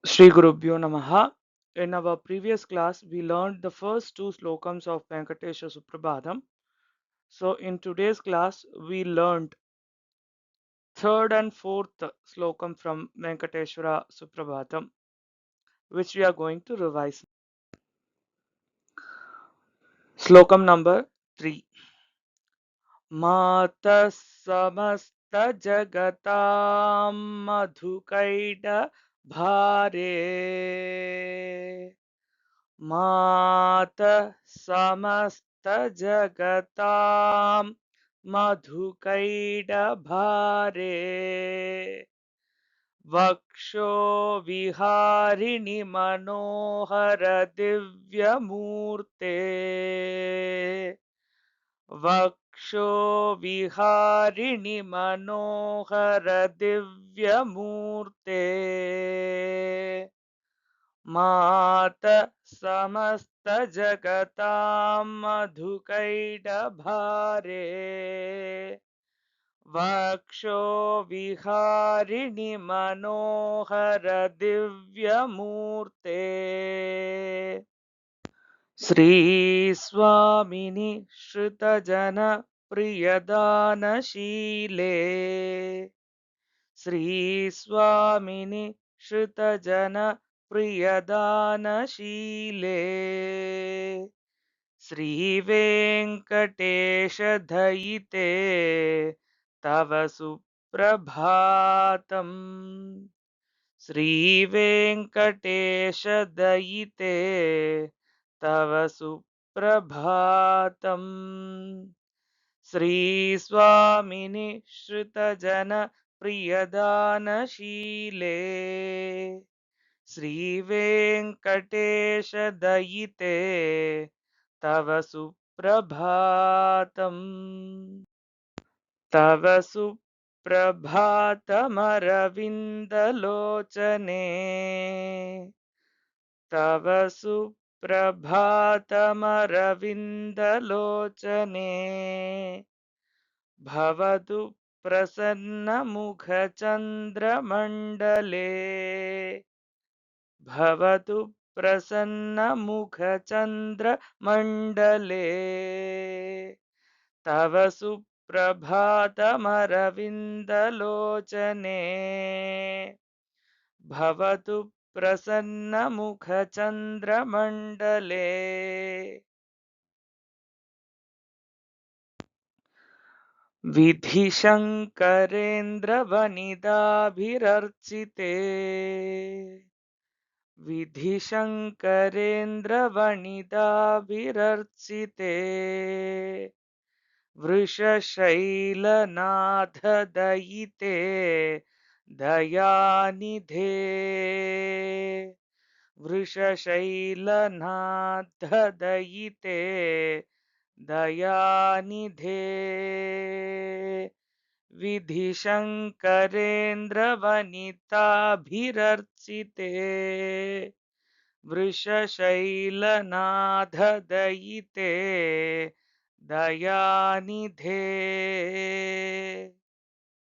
Sri Gurubhyo Namaha. In our previous class, we learned the first two slokams of Venkatesha Suprabhatam. So, in today's class, we learned third and fourth slokam from Venkateshwara Suprabhatam, which we are going to revise. Slokam number 3. Mata samasta jagatam madhukaida bhare मातः समस्तजगतां मधुकैडभारे वक्षो विहारिणि मनोहर दिव्यमूर्ते वक्षो विहारिणि मनोहर दिव्यमूर्ते मात समस्तजगतां मधुकैडभारे वक्षो विहारिणि मनोहर दिव्यमूर्ते श्रीस्वामिनि श्रुतजन प्रियदानशीले श्रीस्वामिनि श्रुतजन प्रियदानशीले श्रीवेङ्कटेश दयिते तव सुप्रभातम् श्रीवेङ्कटेश दयिते तव सुप्रभातम् श्रीस्वामिनि श्रुतजन प्रियदानशीले श्रीवेङ्कटेश दयिते तव सुप्रभातम् तव सुप्रभातमरविन्दलोचने तव सुप्रभातमरविन्दलोचने भवतु प्रसन्नमुखचन्द्रमण्डले भवतु प्रसन्नमुखचन्द्रमण्डले तव सुप्रभातमरविन्दलोचने भवतु प्रसन्नमुखचन्द्रमण्डले विधिशङ्करेन्द्रवनिताभिरर्चिते विधिशङ्करेन्द्रवनिताभिरर्चिते वृषशैलनाथदयिते दयानिधे वृषशैलनाथदयिते दयानिधे विधिशङ्करेन्द्रवनिताभिरर्चिते वृषशैलनाथदयिते दयानिधे